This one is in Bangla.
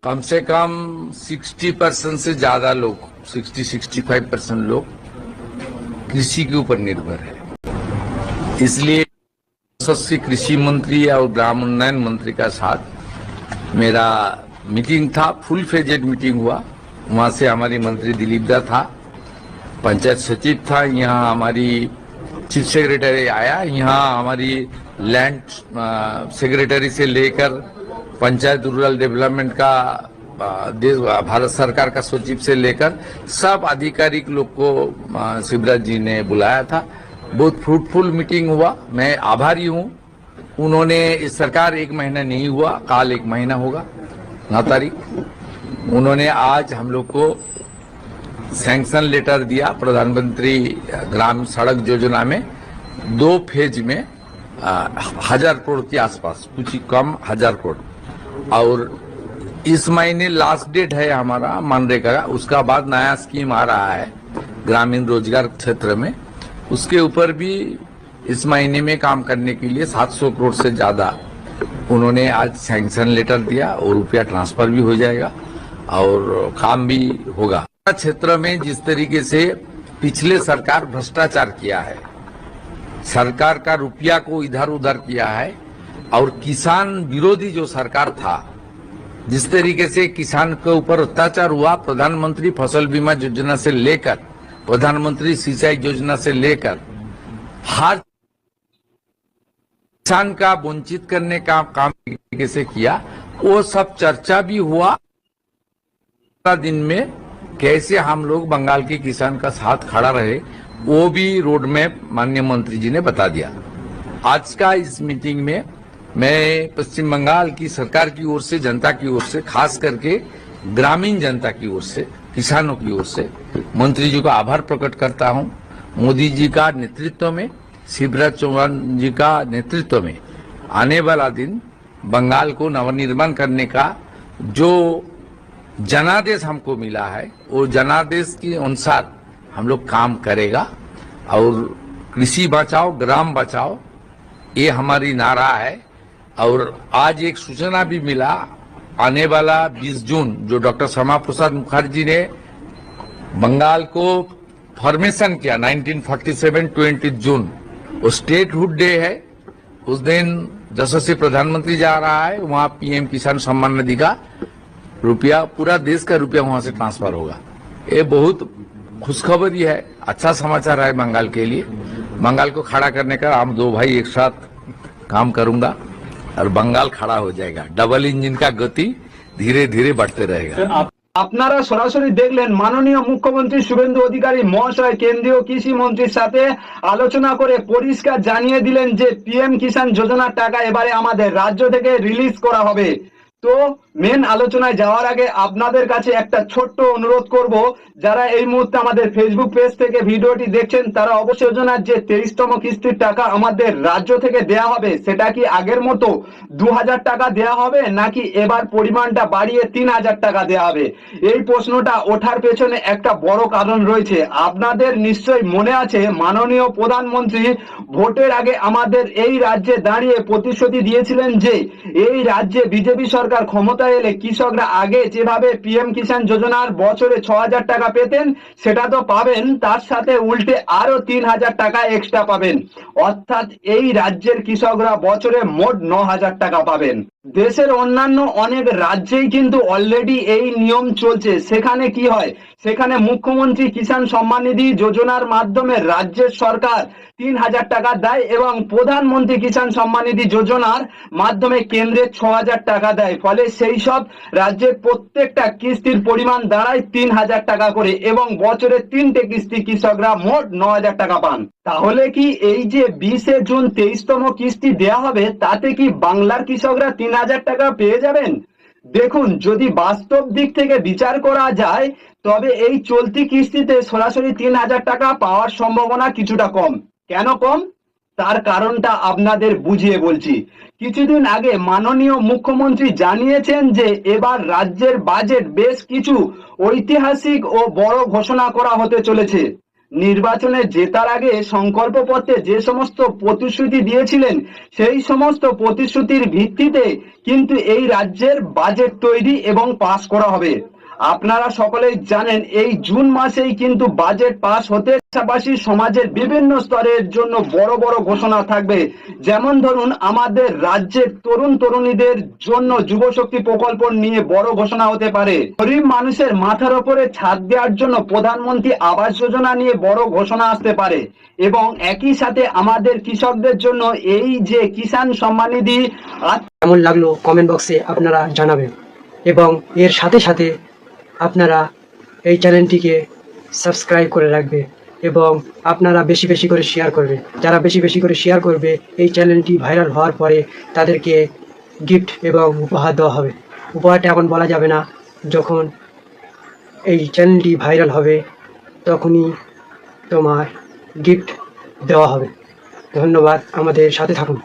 कम से कम 60% से ज्यादा लोग 60-65% लोग कृषि के ऊपर निर्भर है। इसलिए यशस्वी कृषि मंत्री और ग्राम उन्नयन मंत्री का साथ मेरा मीटिंग था, फुल फेजेड मीटिंग हुआ। वहां से हमारी मंत्री दिलीप दा था, पंचायत सचिव था, यहाँ हमारी चीफ सेक्रेटरी आया, यहाँ हमारी लैंड सेक्रेटरी से लेकर पंचायत रूरल डेवलपमेंट का भारत सरकार का सचिव से लेकर सब आधिकारिक लोग को शिवराज जी ने बुलाया था। बहुत फ्रूटफुल मीटिंग हुआ। मैं आभारी हूँ। उन्होंने इस सरकार 1 महीना नहीं हुआ, काल 1 महीना होगा 9 तारीख। उन्होंने आज हम लोग को सैंक्शन लेटर दिया प्रधानमंत्री ग्राम सड़क योजना में 2 फेज में 1000 करोड़ के आसपास, कुछ ही कम 1000 करोड़। और इस महीने लास्ट डेट है हमारा मनरेगा का। उसका बाद नया स्कीम आ रहा है ग्रामीण रोजगार क्षेत्र में, उसके ऊपर भी इस महीने में काम करने के लिए 700 करोड़ से ज्यादा उन्होंने आज सैंक्शन लेटर दिया और रुपया ट्रांसफर भी हो जाएगा और काम भी होगा। क्षेत्र में जिस तरीके से पिछले सरकार भ्रष्टाचार किया है, सरकार का रुपया को इधर उधर किया है, और किसान विरोधी जो सरकार था, जिस तरीके से किसान के ऊपर अत्याचार हुआ, प्रधानमंत्री फसल बीमा योजना से लेकर प्रधानमंत्री सिंचाई योजना से लेकर हर किसान का वंचित करने का काम तरीके से किया, वो सब चर्चा भी हुआ। दिन में कैसे हम लोग बंगाल के किसान का साथ खड़ा रहे, वो भी रोड मैप माननीय मंत्री जी ने बता दिया। आज का इस मीटिंग में मैं पश्चिम बंगाल की सरकार की ओर से, जनता की ओर से, खास करके ग्रामीण जनता की ओर से, किसानों की ओर से मंत्री जी का आभार प्रकट करता हूं। मोदी जी का नेतृत्व में, शिवराज चौहान जी का नेतृत्व में आने वाला दिन बंगाल को नवनिर्माण करने का जो जनादेश हमको मिला है, वो जनादेश के अनुसार हम लोग काम करेगा। और कृषि बचाओ ग्राम बचाओ, ये हमारी नारा है। और आज एक सूचना भी मिला, आने वाला 20 जून जो डॉक्टर श्यामा प्रसाद मुखर्जी ने बंगाल को फॉर्मेशन किया 1947 20 जून, वो स्टेटहुड डे है। उस दिन यशस्वी प्रधानमंत्री जा रहा है, वहां पीएम किसान सम्मान निधि का रुपया, पूरा देश का रुपया वहां से ट्रांसफर होगा। ये बहुत खुशखबरी है, अच्छा समाचार है बंगाल के लिए। बंगाल को खड़ा करने का हम 2 भाई एक साथ काम करूंगा और बंगाल खड़ा हो जाएगा। डबल इंजन का गति धीरे धीरे बढ़ते रहेगा। আপনারা সরাসরি দেখলেন মাননীয় মুখ্যমন্ত্রী শুভেন্দু অধিকারী মহাশয় কেন্দ্রীয় কৃষি মন্ত্রীর সাথে আলোচনা করে পরিষ্কার জানিয়ে দিলেন যে পিএম কিষাণ যোজনার টাকা এবারে আমাদের রাজ্য থেকে রিলিজ করা হবে। তো মেন আলোচনায় যাওয়ার আগে আপনাদের কাছে একটা ছোট্ট অনুরোধ করব, যারা এই মুহূর্তে আমাদের ফেসবুক পেজ থেকে ভিডিওটি দেখছেন তারা অবশ্যই যোজনার যে 23তম কিস্তির টাকা আমাদের রাজ্য থেকে দেয়া হবে, সেটা কি আগের মতো 2000 টাকা দেয়া হবে নাকি এবার পরিমাণটা বাড়িয়ে 3000 টাকা দেয়া হবে? এই প্রশ্নটা ওঠার পেছনে একটা বড় কারণ রয়েছে। আপনাদের নিশ্চয়ই মনে আছে মাননীয় প্রধানমন্ত্রী ভোটের আগে আমাদের এই রাজ্যে দাঁড়িয়ে প্রতিশ্রুতি দিয়েছিলেন যে এই রাজ্যে বিজেপি সরকার ক্ষমতায় এলে কৃষকরা আগে যেভাবে পিএম কিষাণ যোজনার বছরে 6000 টাকা পেতেন সেটা তো পাবেন, তার সাথে উল্টে আরো 3000 টাকা এক্সট্রা পাবেন। অর্থাৎ এই রাজ্যের কৃষকরা বছরে মোট 9000 টাকা পাবেন। দেশের অন্যান্য অনেক রাজ্যেই কিন্তু অলরেডি এই নিয়ম চলছে। সেখানে কি হয়, সেখানে মুখ্যমন্ত্রী কিষাণ সম্মান নিধি যোজনার মাধ্যমে রাজ্যের সরকার 3000 টাকা দেয় এবং প্রধানমন্ত্রী কিষাণ সম্মান নিধি যোজনার মাধ্যমে কেন্দ্রের 6000 টাকা দেয়। ফলে সেই সব রাজ্যের প্রত্যেকটা কিস্তির পরিমাণ দাঁড়ায় 3000 টাকা করে এবং বছরে 3টে কিস্তি কৃষকরা মোট 9000 টাকা পান। তাহলে কি এই যে 20 জুন 23তম কিস্তি দেয়া হবে, তাতে কি বাংলার কৃষকরা 3000 টাকা পেয়ে যাবেন? দেখুন, যদি বাস্তব দিক থেকে বিচার করা যায় তবে এই চলতি কিস্তিতে সরাসরি 3000 টাকা পাওয়ার সম্ভাবনা কিছুটা কম। কেন কম, তার কারণটা আপনাদের বুঝিয়ে বলছি। কিছুদিন আগে মাননীয় মুখ্যমন্ত্রী জানিয়েছেন যে এবার রাজ্যের বাজেট বেশ কিছু ঐতিহাসিক ও বড় ঘোষণা করা হতে চলেছে। নির্বাচনে জেতার আগে সংকল্পপত্রে যে সমস্ত প্রতিশ্রুতি দিয়েছিলেন সেই সমস্ত প্রতিশ্রুতির ভিত্তিতে কিন্তু এই রাজ্যের বাজেট তৈরি এবং পাস করা হবে। আপনারা সকলেই জানেন এই জুন মাসেই কিন্তু বাজেট পাস হতে পাশাপাশি সমাজের বিভিন্ন স্তরের জন্য বড় বড় ঘোষণা থাকবে। যেমন ধরুন আমাদের রাজ্যের তরুণ তরুণীদের জন্য যুবশক্তি প্রকল্প নিয়ে বড় ঘোষণা হতে পারে। গরিব মানুষের মাথার উপরে ছাদ দেওয়ার জন্য প্রধানমন্ত্রী আবাস যোজনা নিয়ে বড় ঘোষণা আসতে পারে এবং একই সাথে আমাদের কৃষকদের জন্য এই যে কিষাণ সম্মান নিধি কেমন লাগলো কমেন্ট বক্সে আপনারা জানাবেন এবং এর সাথে সাথে আপনারা এই চ্যানেলটিকে সাবস্ক্রাইব করে রাখবে এবং আপনারা বেশি বেশি করে শেয়ার করবে। যারা বেশি বেশি করে শেয়ার করবে এই চ্যানেলটি ভাইরাল হওয়ার পরে তাদেরকে গিফট এবং উপহার দেওয়া হবে। উপহারটা এখন বলা যাবে না, যখন এই চ্যানেলটি ভাইরাল হবে তখনই তোমার গিফট দেওয়া হবে। ধন্যবাদ, আমাদের সাথে থাকুন।